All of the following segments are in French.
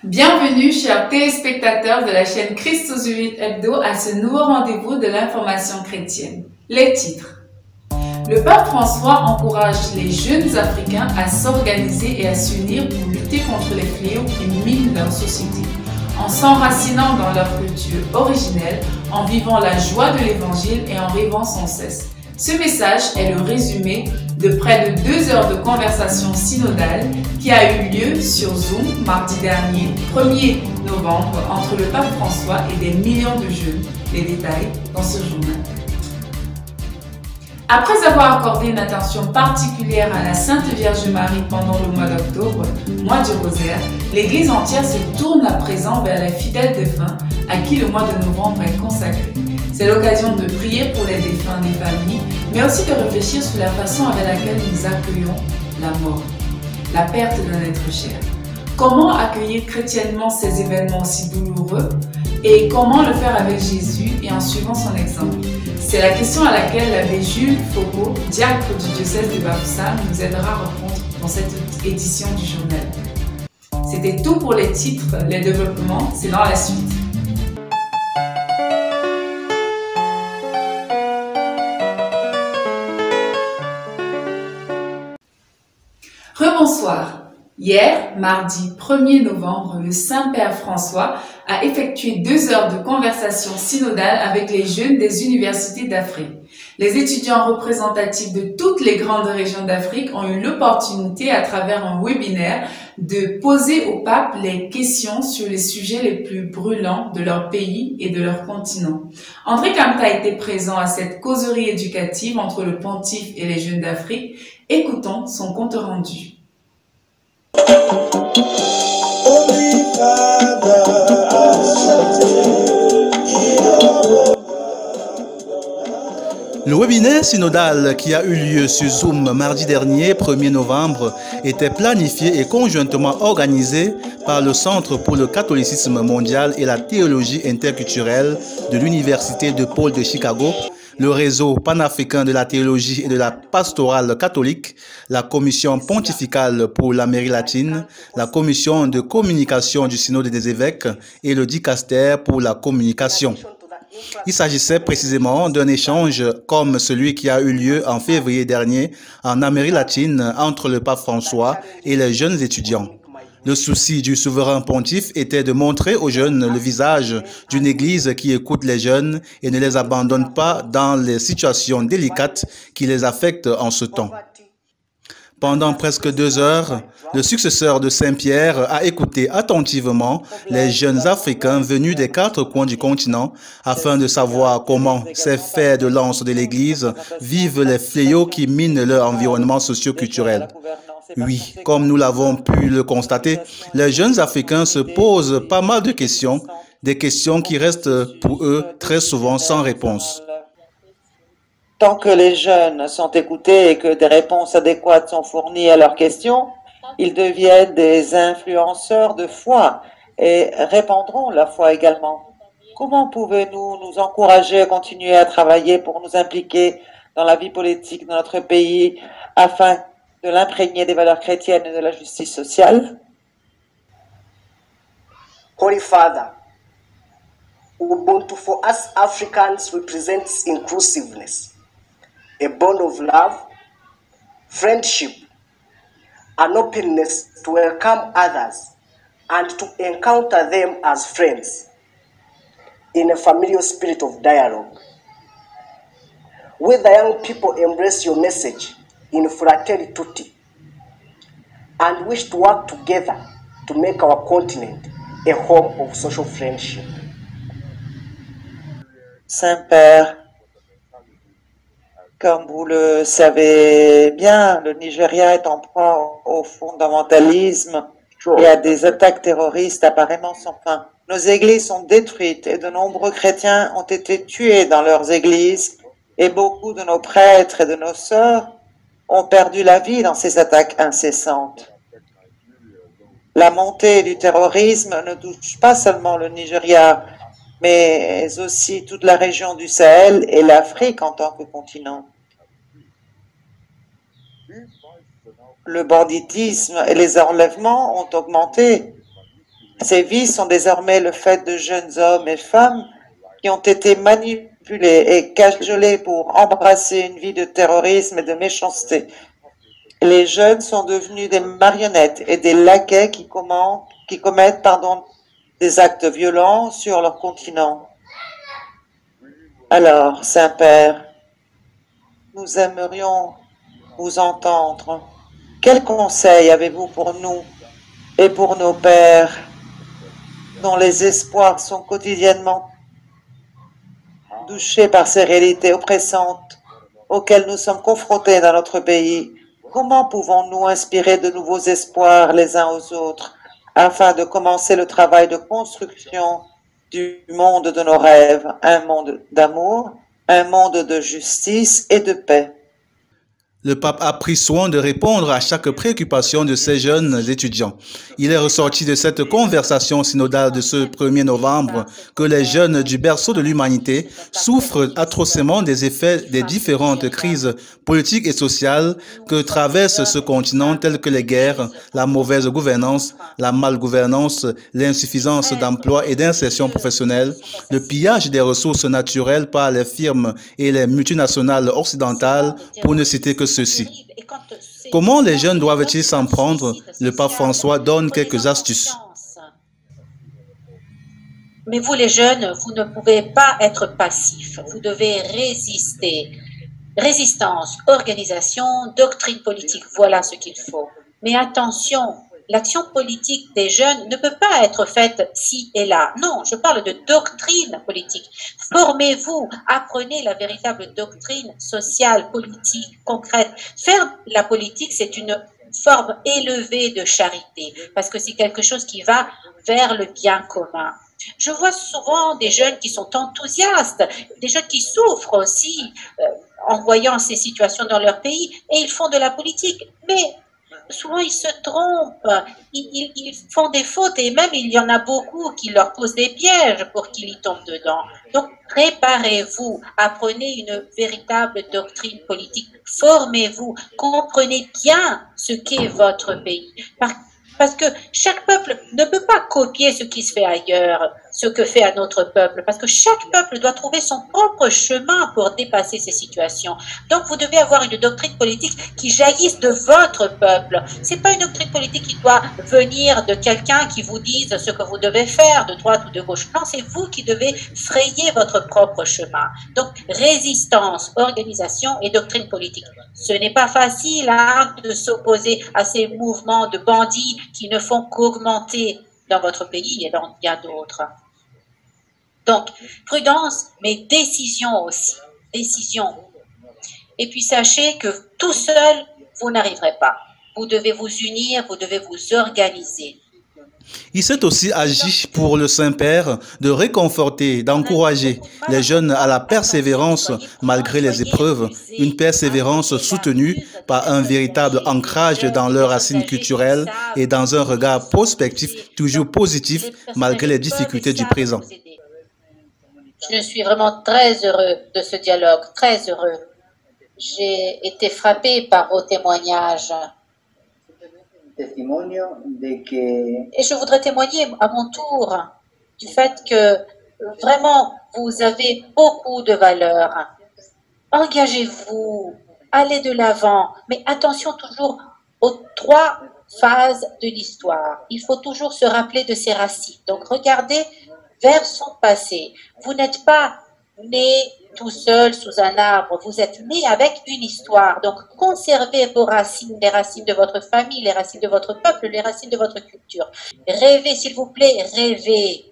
Bienvenue, chers téléspectateurs de la chaîne Christosuit Hebdo, à ce nouveau rendez-vous de l'information chrétienne. Les titres. Le pape François encourage les jeunes Africains à s'organiser et à s'unir pour lutter contre les fléaux qui minent leur société, en s'enracinant dans leur culture originelle, en vivant la joie de l'Évangile et en rêvant sans cesse. Ce message est le résumé de près de 2 heures de conversation synodale qui a eu lieu sur Zoom mardi dernier, 1er novembre, entre le pape François et des millions de jeunes. Les détails dans ce journal. Après avoir accordé une attention particulière à la Sainte Vierge Marie pendant le mois d'octobre, mois du rosaire, l'Église entière se tourne à présent vers les fidèles défunts à qui le mois de novembre est consacré. C'est l'occasion de prier pour les défunts des familles, mais aussi de réfléchir sur la façon avec laquelle nous accueillons la mort, la perte d'un être cher. Comment accueillir chrétiennement ces événements aussi douloureux et comment le faire avec Jésus et en suivant son exemple? C'est la question à laquelle l'abbé Jules Fauveau, diacre du diocèse de Bafoussam, nous aidera à répondre dans cette édition du journal. C'était tout pour les titres, les développements, c'est dans la suite. Rebonsoir. Hier, mardi 1er novembre, le Saint-Père François a effectué 2 heures de conversation synodale avec les jeunes des universités d'Afrique. Les étudiants représentatifs de toutes les grandes régions d'Afrique ont eu l'opportunité, à travers un webinaire, de poser au pape les questions sur les sujets les plus brûlants de leur pays et de leur continent. André Camta était présent à cette causerie éducative entre le pontife et les jeunes d'Afrique. Écoutons son compte rendu. Le webinaire synodal qui a eu lieu sur Zoom mardi dernier, 1er novembre, était planifié et conjointement organisé par le Centre pour le catholicisme mondial et la théologie interculturelle de l'Université de Paul de Chicago, le réseau panafricain de la théologie et de la pastorale catholique, la commission pontificale pour l'Amérique latine, la commission de communication du synode des évêques et le dicaster pour la communication. Il s'agissait précisément d'un échange comme celui qui a eu lieu en février dernier en Amérique latine entre le pape François et les jeunes étudiants. Le souci du souverain pontife était de montrer aux jeunes le visage d'une église qui écoute les jeunes et ne les abandonne pas dans les situations délicates qui les affectent en ce temps. Pendant presque 2 heures, le successeur de Saint-Pierre a écouté attentivement les jeunes Africains venus des 4 coins du continent afin de savoir comment ces fers de lance de l'Église vivent les fléaux qui minent leur environnement socio-culturel. Oui, comme nous l'avons pu le constater, les jeunes Africains se posent pas mal de questions, des questions qui restent pour eux très souvent sans réponse. Tant que les jeunes sont écoutés et que des réponses adéquates sont fournies à leurs questions, ils deviennent des influenceurs de foi et répandront la foi également. Comment pouvez-nous nous encourager à continuer à travailler pour nous impliquer dans la vie politique de notre pays afin de l'imprégner des valeurs chrétiennes et de la justice sociale? Holy Father, Ubuntu for us Africans represents inclusiveness, a bond of love, friendship, an openness to welcome others and to encounter them as friends in a familiar spirit of dialogue. We the young people embrace your message in Fratelli Tutti and wish to work together to make our continent a home of social friendship. Saint-Père, comme vous le savez bien, le Nigeria est en proie au fondamentalisme et à des attaques terroristes apparemment sans fin. Nos églises sont détruites et de nombreux chrétiens ont été tués dans leurs églises et beaucoup de nos prêtres et de nos sœurs ont perdu la vie dans ces attaques incessantes. La montée du terrorisme ne touche pas seulement le Nigeria, mais aussi toute la région du Sahel et l'Afrique en tant que continent. Le banditisme et les enlèvements ont augmenté Ces vies sont désormais le fait de jeunes hommes et femmes qui ont été manipulés et cajolés pour embrasser une vie de terrorisme et de méchanceté. Les jeunes sont devenus des marionnettes et des laquais qui commettent des actes violents sur leur continent. Alors, Saint-Père, nous aimerions vous entendre. Quels conseils avez-vous pour nous et pour nos pères dont les espoirs sont quotidiennement touchés par ces réalités oppressantes auxquelles nous sommes confrontés dans notre pays? Comment pouvons-nous inspirer de nouveaux espoirs les uns aux autres afin de commencer le travail de construction du monde de nos rêves, un monde d'amour, un monde de justice et de paix? Le pape a pris soin de répondre à chaque préoccupation de ces jeunes étudiants. Il est ressorti de cette conversation synodale de ce 1er novembre que les jeunes du berceau de l'humanité souffrent atrocement des effets des différentes crises politiques et sociales que traverse ce continent, telles que les guerres, la mauvaise gouvernance, la malgouvernance, l'insuffisance d'emploi et d'insertion professionnelle, le pillage des ressources naturelles par les firmes et les multinationales occidentales, pour ne citer que ceci. Comment les jeunes doivent-ils s'en prendre? Le pape François donne quelques astuces. Mais vous les jeunes, vous ne pouvez pas être passifs. Vous devez résister. Résistance, organisation, doctrine politique, voilà ce qu'il faut. Mais attention, l'action politique des jeunes ne peut pas être faite ci et là. Non, je parle de doctrine politique. Formez-vous, apprenez la véritable doctrine sociale, politique, concrète. Faire la politique, c'est une forme élevée de charité, parce que c'est quelque chose qui va vers le bien commun. Je vois souvent des jeunes qui sont enthousiastes, des jeunes qui souffrent aussi en voyant ces situations dans leur pays, et ils font de la politique. Mais souvent, ils se trompent, ils font des fautes et même il y en a beaucoup qui leur posent des pièges pour qu'ils y tombent dedans. Donc, préparez-vous, apprenez une véritable doctrine politique, formez-vous, comprenez bien ce qu'est votre pays. Parce que chaque peuple ne peut pas copier ce qui se fait ailleurs, ce que fait un autre peuple, parce que chaque peuple doit trouver son propre chemin pour dépasser ces situations. Donc, vous devez avoir une doctrine politique qui jaillisse de votre peuple. C'est pas une doctrine politique qui doit venir de quelqu'un qui vous dise ce que vous devez faire, de droite ou de gauche. Non, c'est vous qui devez frayer votre propre chemin. Donc, résistance, organisation et doctrine politique. Ce n'est pas facile de s'opposer à ces mouvements de bandits qui ne font qu'augmenter dans votre pays et dans bien d'autres. Donc, prudence, mais décision aussi. Décision. Et puis, sachez que tout seul, vous n'arriverez pas. Vous devez vous unir, vous devez vous organiser. Il s'est aussi agi pour le Saint-Père de réconforter, d'encourager les jeunes à la persévérance malgré les épreuves, une persévérance soutenue par un véritable ancrage dans leurs racines culturelles et dans un regard prospectif toujours positif malgré les difficultés du présent. Je suis vraiment très heureux de ce dialogue, très heureux. J'ai été frappé par vos témoignages. Et je voudrais témoigner à mon tour du fait que vraiment vous avez beaucoup de valeur. Engagez-vous, allez de l'avant, mais attention toujours aux 3 phases de l'histoire. Il faut toujours se rappeler de ses racines. Donc regardez vers son passé. Vous n'êtes pas né tout seul sous un arbre, vous êtes né avec une histoire. Donc, conservez vos racines, les racines de votre famille, les racines de votre peuple, les racines de votre culture. Rêvez, s'il vous plaît, rêvez.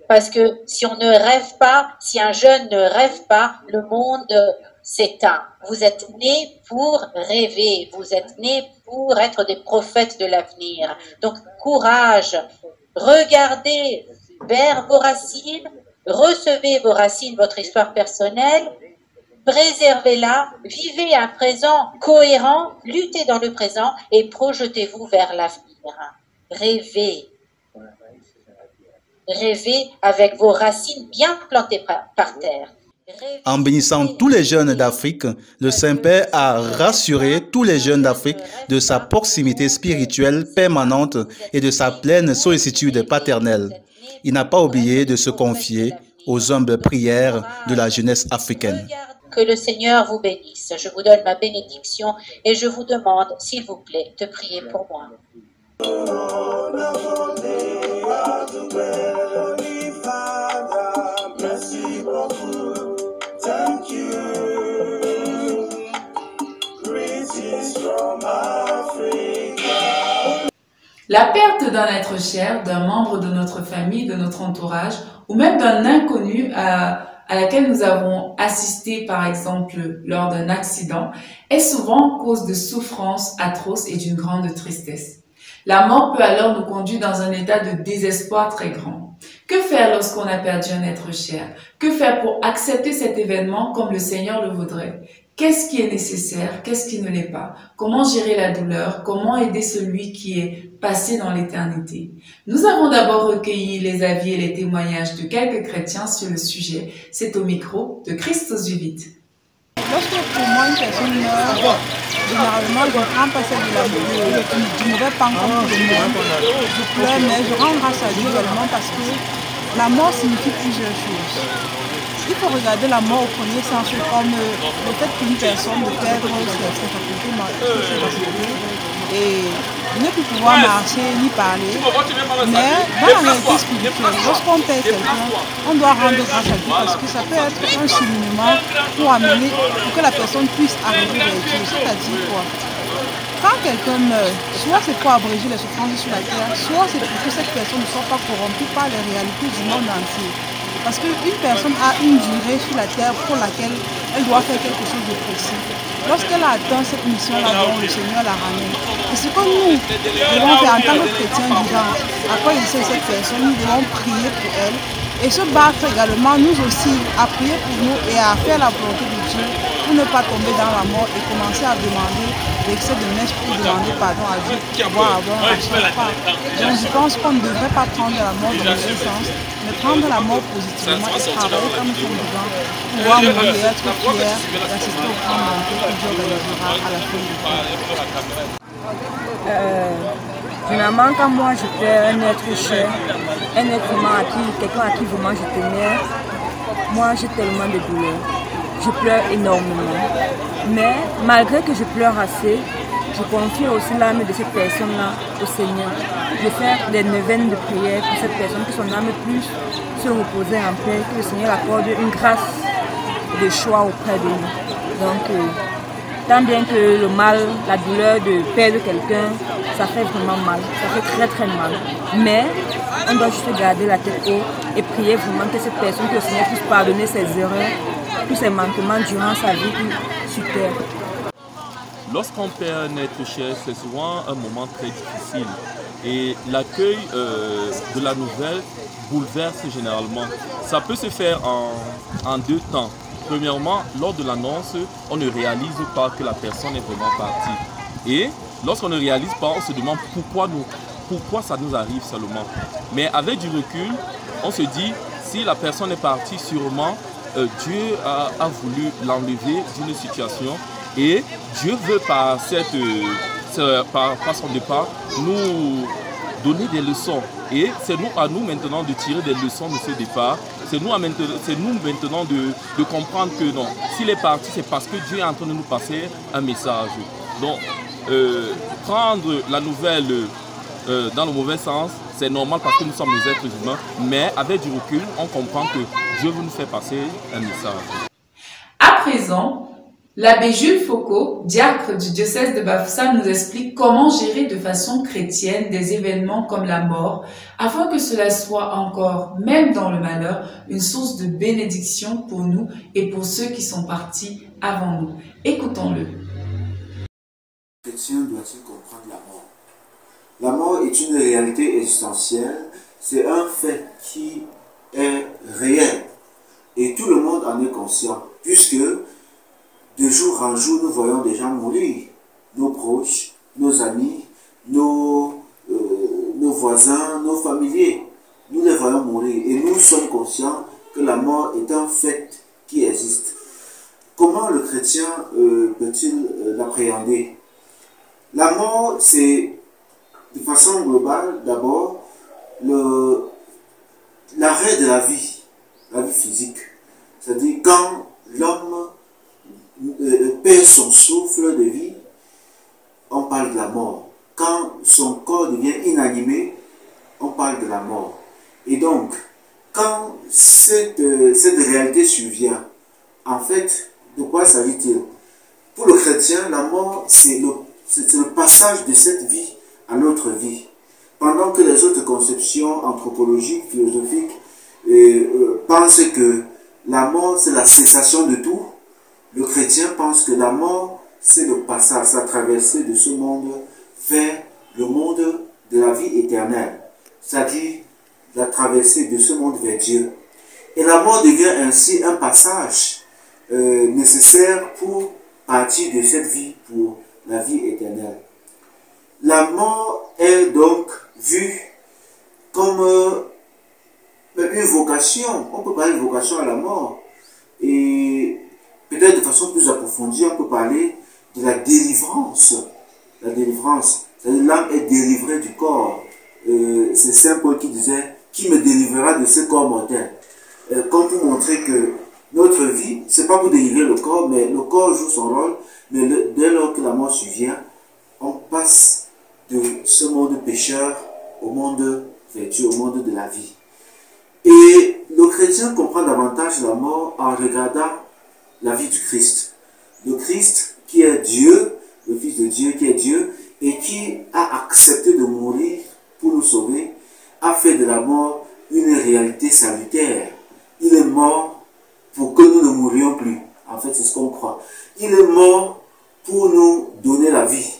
Parce que si on ne rêve pas, si un jeune ne rêve pas, le monde s'éteint. Vous êtes né pour rêver, vous êtes né pour être des prophètes de l'avenir. Donc, courage, regardez vers vos racines, recevez vos racines, votre histoire personnelle, préservez-la, vivez un présent cohérent, luttez dans le présent et projetez-vous vers l'avenir. Rêvez. Rêvez avec vos racines bien plantées par terre. En bénissant tous les jeunes d'Afrique, le Saint-Père a rassuré tous les jeunes d'Afrique de sa proximité spirituelle permanente et de sa pleine sollicitude paternelle. Il n'a pas oublié de se confier aux humbles prières de la jeunesse africaine. Que le Seigneur vous bénisse. Je vous donne ma bénédiction et je vous demande, s'il vous plaît, de prier pour moi. La perte d'un être cher, d'un membre de notre famille, de notre entourage, ou même d'un inconnu à laquelle nous avons assisté, par exemple, lors d'un accident, est souvent cause de souffrances atroces et d'une grande tristesse. La mort peut alors nous conduire dans un état de désespoir très grand. Que faire lorsqu'on a perdu un être cher? Que faire pour accepter cet événement comme le Seigneur le voudrait? Qu'est-ce qui est nécessaire? Qu'est-ce qui ne l'est pas? Comment gérer la douleur? Comment aider celui qui est passé dans l'éternité? Nous avons d'abord recueilli les avis et les témoignages de quelques chrétiens sur le sujet. C'est au micro de Christos Vivit. Lorsque pour moi une personne meurt, généralement je ne prends pas celle de la du mauvais pan comme tout le monde. Je pleure, mais je rends grâce à Dieu également parce que la mort signifie plusieurs choses. Il faut regarder la mort au premier sens comme le fait qu'une personne de perdre ses facultés et ne plus pouvoir marcher ni parler. Mais dans la réalité spirituelle, lorsqu'on perd quelqu'un, on doit rendre grâce à Dieu parce que ça peut être un cheminement pour que la personne puisse arriver vers Dieu. C'est-à-dire quoi? Quand quelqu'un meurt, soit c'est pour abréger les souffrances sur la terre, soit c'est pour que cette personne ne soit pas corrompue par les réalités du monde entier. Parce qu'une personne a une durée sur la terre pour laquelle elle doit faire quelque chose de précis. Lorsqu'elle a atteint cette mission-là, le Seigneur la ramène. Et ce que nous devons faire en tant que chrétiens vivants, après laisser cette personne, nous devons prier pour elle et se battre également, nous aussi, à prier pour nous et à faire la volonté de Dieu pour ne pas tomber dans la mort et commencer à demander l'excès de messe pour demander pardon à Dieu pour pouvoir avoir un repas. Donc je pense qu'on ne devrait pas prendre la mort dans le sens, mais prendre la mort positivement et travailler comme nous sommes vivants, pouvoir mourir, être fiers et assister au grand banquet que Dieu organisera à la fin du temps. Généralement, quand moi je perds un être cher, un être humain, quelqu'un à qui vraiment je tenais, moi j'ai tellement de douleur. Je pleure énormément. Mais malgré que je pleure assez, je confie aussi l'âme de cette personne-là au Seigneur. Je fais des neuvaines de prière pour cette personne, que son âme puisse se reposer en paix, que le Seigneur accorde une grâce de choix auprès de nous. Donc, tant bien que le mal, la douleur de perdre quelqu'un, ça fait vraiment mal, ça fait très très mal. Mais on doit juste garder la tête haute et prier vraiment que cette personne, que le Seigneur puisse pardonner ses erreurs, tous ses manquements durant sa vie sur terre. Lorsqu'on perd un être cher, c'est souvent un moment très difficile. Et l'accueil de la nouvelle bouleverse généralement. Ça peut se faire en deux temps. Premièrement, lors de l'annonce, on ne réalise pas que la personne est vraiment partie. Et lorsqu'on ne réalise pas, on se demande pourquoi ça nous arrive seulement. Mais avec du recul, on se dit, si la personne est partie, sûrement, Dieu a voulu l'enlever d'une situation. Et Dieu veut par son départ nous donner des leçons. Et c'est à nous maintenant de tirer des leçons de ce départ. C'est nous maintenant de comprendre que non, s'il est parti, c'est parce que Dieu est en train de nous passer un message. Donc, prendre la nouvelle dans le mauvais sens, c'est normal parce que nous sommes des êtres humains. Mais avec du recul, on comprend que Dieu veut nous faire passer un message. À présent, l'abbé Jules Foucault, diacre du diocèse de Bafoussam, nous explique comment gérer de façon chrétienne des événements comme la mort, afin que cela soit encore, même dans le malheur, une source de bénédiction pour nous et pour ceux qui sont partis avant nous. Écoutons-le. Le chrétien doit-il comprendre la mort? La mort est une réalité existentielle, c'est un fait qui est réel et tout le monde en est conscient, puisque de jour en jour, nous voyons des gens mourir, nos proches, nos amis, nos voisins, nos familiers. Nous les voyons mourir et nous sommes conscients que la mort est un fait qui existe. comment le chrétien peut-il l'appréhender? La mort, c'est de façon globale, d'abord, l'arrêt de la vie physique. C'est-à-dire quand l'homme perd son souffle de vie, on parle de la mort. Quand son corps devient inanimé, on parle de la mort. Et donc, quand cette réalité survient, en fait, de quoi s'agit-il? Pour le chrétien, la mort, c'est le passage de cette vie à l'autre vie. Pendant que les autres conceptions anthropologiques, philosophiques, pensent que la mort, c'est la cessation de tout, le chrétien pense que la mort, c'est le passage, la traversée de ce monde vers le monde de la vie éternelle. C'est-à-dire la traversée de ce monde vers Dieu. Et la mort devient ainsi un passage nécessaire pour partir de cette vie pour la vie éternelle. La mort est donc vue comme une vocation. On peut parler de vocation à la mort. Et peut-être de façon plus approfondie, on peut parler de la délivrance. La délivrance, c'est-à-dire l'âme est délivrée du corps. C'est Saint Paul qui disait « Qui me délivrera de ce corps mortel ?» Comme pour montrer que notre vie, c'est pas pour délivrer le corps, mais le corps joue son rôle. Mais dès lors que la mort survient, on passe de ce monde pécheur au monde vertueux, au monde de la vie. Et le chrétien comprend davantage la mort en regardant la vie du Christ. Le Christ qui est Dieu, le Fils de Dieu qui est Dieu, et qui a accepté de mourir pour nous sauver, a fait de la mort une réalité salutaire. Il est mort pour que nous ne mourions plus. En fait, c'est ce qu'on croit. Il est mort pour nous donner la vie.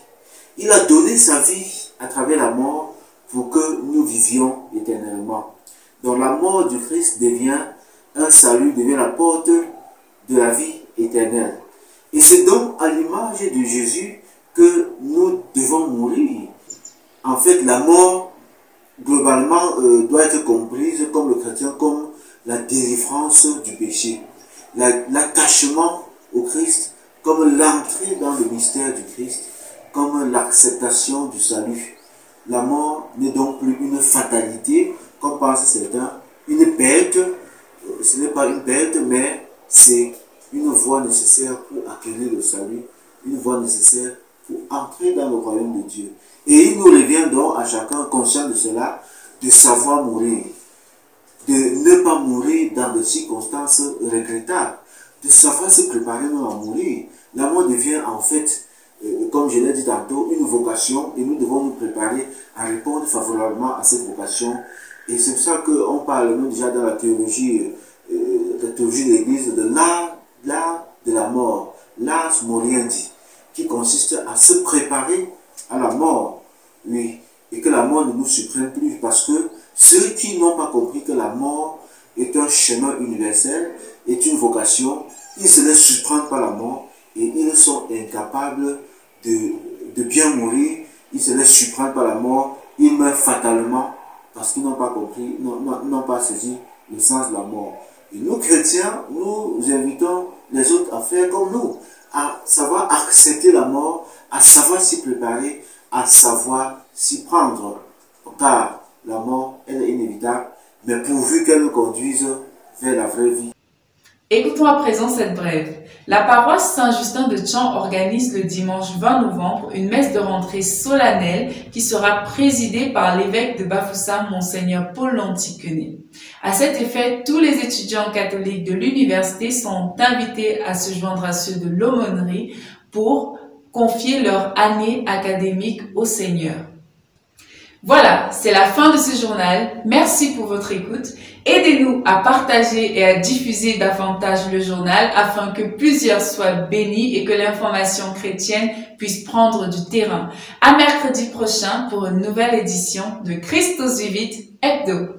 Il a donné sa vie à travers la mort pour que nous vivions éternellement. Donc la mort du Christ devient un salut, devient la porte de la vie éternelle. Et c'est donc à l'image de Jésus que nous devons mourir. En fait, la mort, globalement, doit être comprise comme le chrétien, comme la délivrance du péché. L'attachement au Christ, comme l'entrée dans le mystère du Christ, comme l'acceptation du salut. La mort n'est donc plus une fatalité, comme pensent certains, une perte. Ce n'est pas une perte, mais c'est une voie nécessaire pour acquérir le salut, une voie nécessaire pour entrer dans le royaume de Dieu. Et il nous revient donc à chacun, conscient de cela, de savoir mourir, de ne pas mourir dans des circonstances regrettables, de savoir se préparer même à mourir. La mort devient en fait, comme je l'ai dit tantôt, une vocation, et nous devons nous préparer à répondre favorablement à cette vocation. Et c'est pour ça qu'on parle même déjà dans la théologie de l'Église de l'art de la mort, l'ars moriendi, qui consiste à se préparer à la mort, oui, et que la mort ne nous surprenne plus, parce que ceux qui n'ont pas compris que la mort est un chemin universel, est une vocation, ils se laissent surprendre par la mort et ils sont incapables de bien mourir, ils se laissent surprendre par la mort, ils meurent fatalement parce qu'ils n'ont pas compris, n'ont pas saisi le sens de la mort. Et nous, chrétiens, nous invitons les autres à faire comme nous, à savoir accepter la mort, à savoir s'y préparer, à savoir s'y prendre. Car la mort, elle est inévitable, mais pourvu qu'elle nous conduise vers la vraie vie. Écoutons à présent cette brève. La paroisse Saint-Justin de Tchan organise le dimanche 20 novembre une messe de rentrée solennelle qui sera présidée par l'évêque de Bafoussam, Monseigneur Paul Lantiquenet. À cet effet, tous les étudiants catholiques de l'université sont invités à se joindre à ceux de l'aumônerie pour confier leur année académique au Seigneur. Voilà, c'est la fin de ce journal. Merci pour votre écoute. Aidez-nous à partager et à diffuser davantage le journal afin que plusieurs soient bénis et que l'information chrétienne puisse prendre du terrain. À mercredi prochain pour une nouvelle édition de Christos Vivit Hebdo.